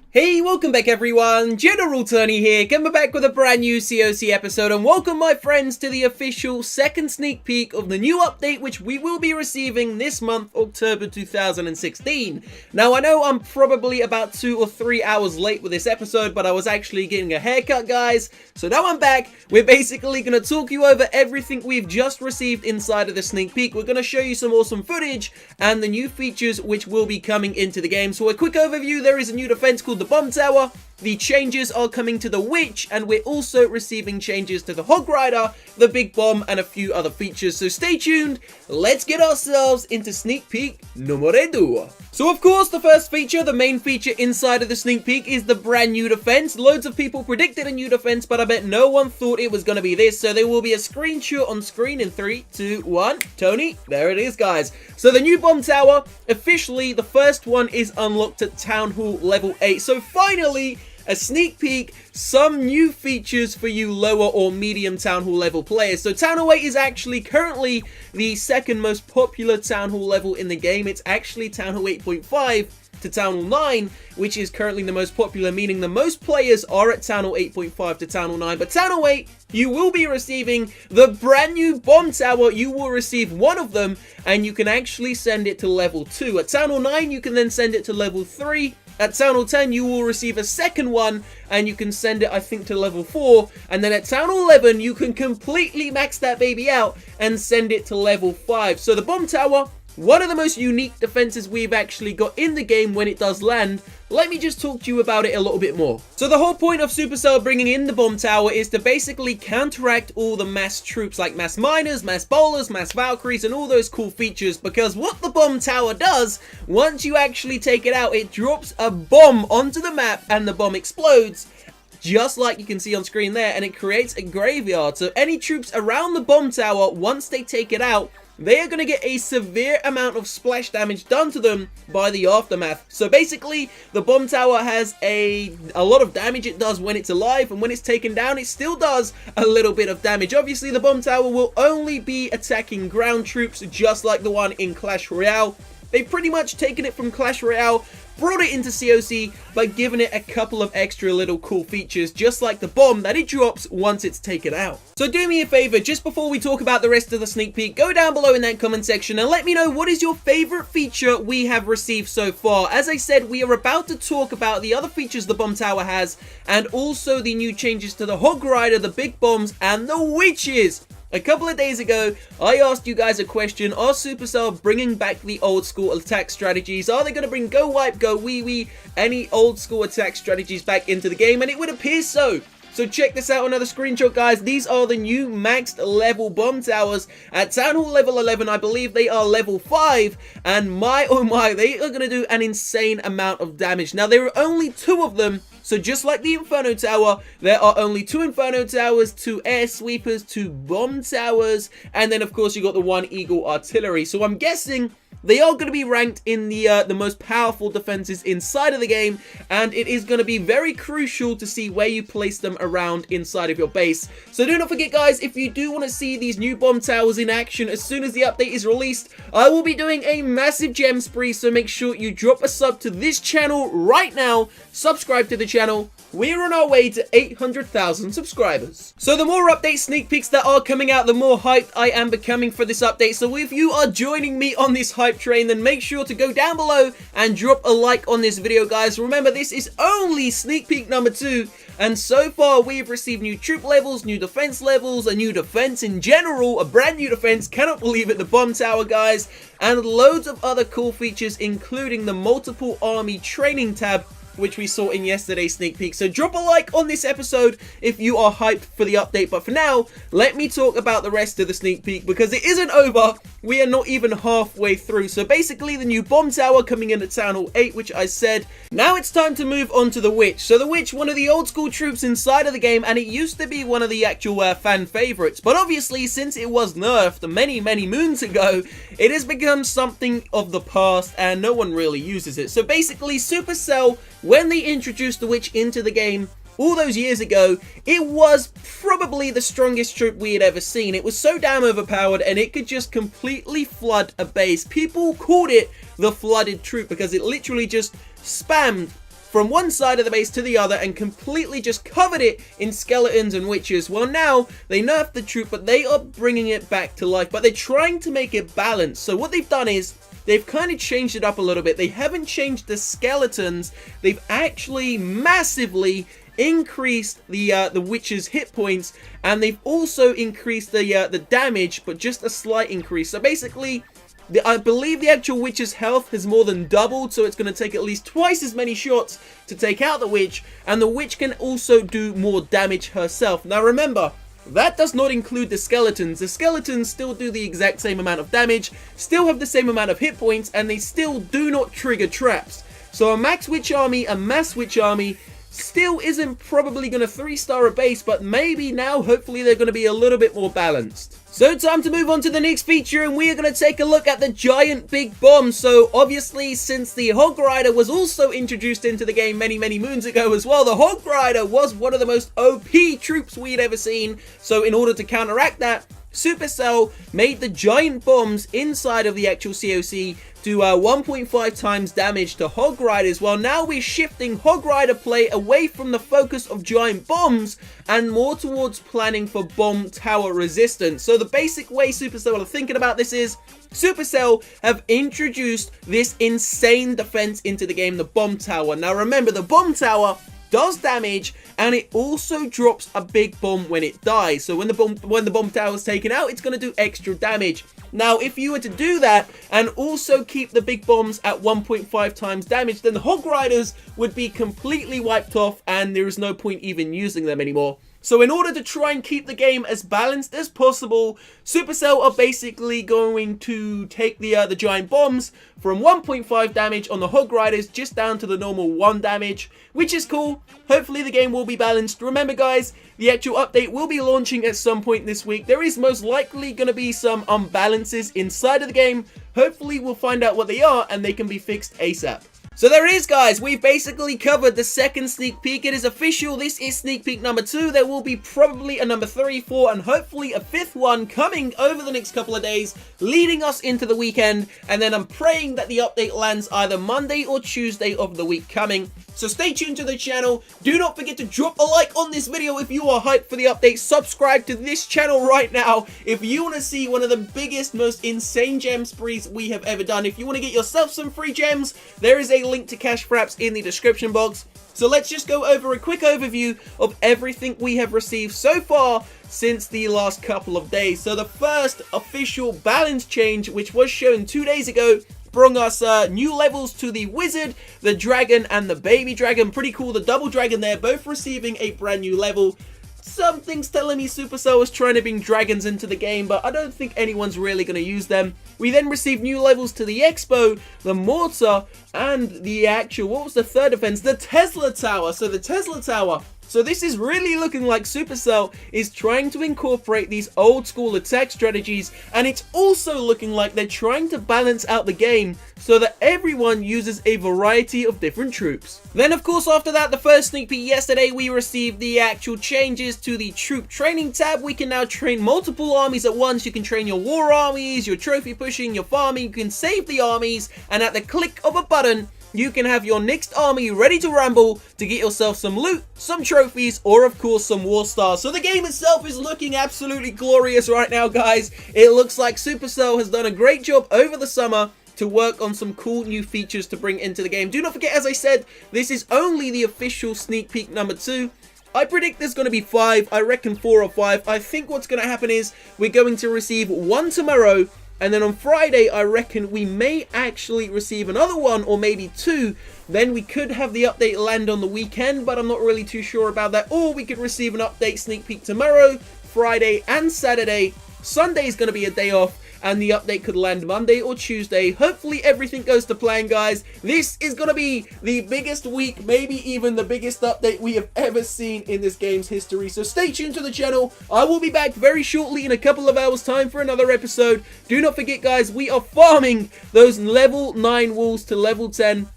Hey, welcome back everyone, General Tony here, coming back with a brand new COC episode, and welcome my friends to the official second sneak peek of the new update which we will be receiving this month, October 2016. Now I know I'm probably about 2 or 3 hours late with this episode, but I was actually getting a haircut guys, so now I'm back. We're basically going to talk you over everything we've just received inside of the sneak peek. We're going to show you some awesome footage and the new features which will be coming into the game. So a quick overview, there is a new defense called the Bomb Tower. The changes are coming to the Witch, and we're also receiving changes to the Hog Rider, the Big Bomb, and a few other features. So stay tuned, let's get ourselves into sneak peek numero 2. So of course, the first feature, the main feature inside of the sneak peek, is the brand new defense. Loads of people predicted a new defense, but I bet no one thought it was going to be this. So there will be a screenshot on screen in 3, 2, 1. Tony, there it is guys. So the new Bomb Tower, officially the first one is unlocked at Town Hall level 8. So finally, a sneak peek, some new features for you lower or medium Town Hall level players. So Town Hall 8 is actually currently the second most popular Town Hall level in the game. It's actually Town Hall 8.5 to Town Hall 9, which is currently the most popular, meaning the most players are at Town Hall 8.5 to Town Hall 9. But Town Hall 8, you will be receiving the brand new Bomb Tower. You will receive one of them, and you can actually send it to level 2. At Town Hall 9, you can then send it to level 3. At Town Hall 10, you will receive a second one, and you can send it, I think, to level 4. And then at Town Hall 11, you can completely max that baby out and send it to level 5. So the Bomb Tower, one of the most unique defenses we've actually got in the game when it does land. Let me just talk to you about it a little bit more. So the whole point of Supercell bringing in the Bomb Tower is to basically counteract all the mass troops like mass miners, mass bowlers, mass Valkyries, and all those cool features, because what the Bomb Tower does, once you actually take it out, it drops a bomb onto the map and the bomb explodes, just like you can see on screen there, and it creates a graveyard. So any troops around the Bomb Tower, once they take it out, they are going to get a severe amount of splash damage done to them by the aftermath. So basically, the Bomb Tower has a lot of damage it does when it's alive, and when it's taken down, it still does a little bit of damage. Obviously, the Bomb Tower will only be attacking ground troops, just like the one in Clash Royale. They've pretty much taken it from Clash Royale, brought it into COC, but given it a couple of extra little cool features, just like the bomb that it drops once it's taken out. So do me a favor, just before we talk about the rest of the sneak peek, go down below in that comment section and let me know what is your favorite feature we have received so far. As I said, we are about to talk about the other features the Bomb Tower has, and also the new changes to the Hog Rider, the Big Bombs, and the Witches. A couple of days ago, I asked you guys a question: are Supercell bringing back the old school attack strategies? Are they going to bring Go Wipe, Go Wee Wee, any old school attack strategies back into the game? And it would appear so. So check this out, another screenshot guys. These are the new maxed level Bomb Towers. At Town Hall level 11, I believe they are level 5. And my oh my, they are going to do an insane amount of damage. Now there are only 2 of them. So just like the Inferno Tower, there are only 2 Inferno Towers, 2 Air Sweepers, 2 Bomb Towers, and then of course you got the 1 Eagle Artillery. So I'm guessing they are going to be ranked in the most powerful defenses inside of the game, and it is going to be very crucial to see where you place them around inside of your base. So do not forget guys, if you do want to see these new Bomb Towers in action as soon as the update is released, I will be doing a massive gem spree, so make sure you drop a sub to this channel right now, subscribe to the channel. We're on our way to 800,000 subscribers. So the more update sneak peeks that are coming out, the more hyped I am becoming for this update. So if you are joining me on this hype train, then make sure to go down below and drop a like on this video, guys. Remember, this is only sneak peek number 2. And so far, we have received new troop levels, new defense levels, a new defense in general, a brand new defense, cannot believe it, the Bomb Tower, guys, and loads of other cool features, including the multiple army training tab, which we saw in yesterday's sneak peek. So drop a like on this episode if you are hyped for the update. But for now, let me talk about the rest of the sneak peek, because it isn't over. We are not even halfway through. So basically, the new Bomb Tower coming in at Town Hall 8, which I said. Now it's time to move on to the Witch. So the Witch, one of the old school troops inside of the game, and it used to be one of the actual fan favorites. But obviously, since it was nerfed many moons ago, it has become something of the past, and no one really uses it. So basically, Supercell, when they introduced the Witch into the game all those years ago, it was probably the strongest troop we had ever seen. It was so damn overpowered, and it could just completely flood a base. People called it the flooded troop because it literally just spammed from one side of the base to the other and completely just covered it in skeletons and witches. Well, now they nerfed the troop, but they are bringing it back to life, but they're trying to make it balanced. So what they've done is they've kind of changed it up a little bit. They haven't changed the skeletons. They've actually massively increased the witch's hit points, and they've also increased the damage, but just a slight increase. So basically, I believe the actual witch's health has more than doubled, so it's going to take at least twice as many shots to take out the witch, and the witch can also do more damage herself. Now remember, that does not include the skeletons. The skeletons still do the exact same amount of damage, still have the same amount of hit points, and they still do not trigger traps. So a max witch army, a mass witch army, still isn't probably going to 3-star a base, but maybe now, hopefully, they're going to be a little bit more balanced. So time to move on to the next feature, and we are going to take a look at the giant big bomb. So obviously, since the Hog Rider was also introduced into the game many moons ago as well, the Hog Rider was one of the most OP troops we'd ever seen. So in order to counteract that, Supercell made the giant bombs inside of the actual COC do 1.5 times damage to Hog Riders. Well, now we're shifting Hog Rider play away from the focus of giant bombs and more towards planning for bomb tower resistance. So the basic way Supercell are thinking about this is Supercell have introduced this insane defense into the game, the bomb tower. Now remember, the bomb tower does damage, and it also drops a big bomb when it dies. So when the bomb tower is taken out, it's going to do extra damage. Now, if you were to do that and also keep the big bombs at 1.5 times damage, then the Hog Riders would be completely wiped off, and there is no point even using them anymore. So in order to try and keep the game as balanced as possible, Supercell are basically going to take the giant bombs from 1.5 damage on the Hog Riders just down to the normal 1 damage, which is cool. Hopefully the game will be balanced. Remember guys, the actual update will be launching at some point this week. There is most likely going to be some unbalances inside of the game. Hopefully we'll find out what they are and they can be fixed ASAP. So there it is guys, we've basically covered the second sneak peek. It is official, this is sneak peek number 2. There will be probably a number 3, 4 and hopefully a 5th one coming over the next couple of days, leading us into the weekend, and then I'm praying that the update lands either Monday or Tuesday of the week coming. So stay tuned to the channel. Do not forget to drop a like on this video if you are hyped for the update. Subscribe to this channel right now if you want to see one of the biggest, most insane gem sprees we have ever done. If you want to get yourself some free gems, there is a link to Cash Fraps in the description box. So let's just go over a quick overview of everything we have received so far since the last couple of days. So the first official balance change, which was shown 2 days ago, brought us new levels to the wizard, the dragon, and the baby dragon. Pretty cool, the double dragon there, both receiving a brand new level. Something's telling me Supercell was trying to bring dragons into the game, but I don't think anyone's really going to use them. We then received new levels to the Expo, the Mortar, and the actual, what was the third defense? The Tesla Tower. So the Tesla Tower. So this is really looking like Supercell is trying to incorporate these old school attack strategies, and it's also looking like they're trying to balance out the game so that everyone uses a variety of different troops. Then of course after that, the first sneak peek yesterday, we received the actual changes to the troop training tab. We can now train multiple armies at once. You can train your war armies, your trophy pushing, your farming, you can save the armies, and at the click of a button, you can have your next army ready to rumble to get yourself some loot, some trophies, or of course some war stars. So the game itself is looking absolutely glorious right now, guys. It looks like Supercell has done a great job over the summer to work on some cool new features to bring into the game. Do not forget, as I said, this is only the official sneak peek number 2. I predict there's going to be 5. I reckon 4 or 5. I think what's going to happen is we're going to receive 1 tomorrow, and then on Friday, I reckon we may actually receive another 1 or maybe 2. Then we could have the update land on the weekend, but I'm not really too sure about that. Or we could receive an update sneak peek tomorrow, Friday, and Saturday. Sunday is going to be a day off, and the update could land Monday or Tuesday. Hopefully everything goes to plan, guys. This is going to be the biggest week, maybe even the biggest update we have ever seen in this game's history. So stay tuned to the channel. I will be back very shortly in a couple of hours time for another episode. Do not forget, guys, we are farming those level 9 walls to level 10.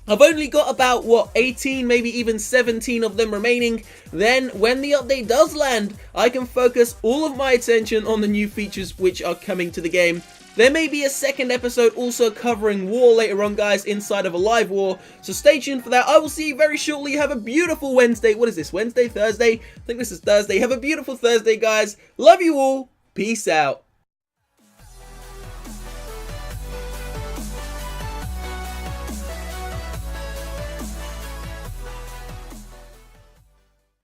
I've only got about, 18, maybe even 17 of them remaining. Then, when the update does land, I can focus all of my attention on the new features which are coming to the game. There may be a second episode also covering war later on, guys, inside of a live war, so stay tuned for that. I will see you very shortly. Have a beautiful Wednesday. What is this, Wednesday, Thursday? I think this is Thursday. Have a beautiful Thursday, guys. Love you all. Peace out.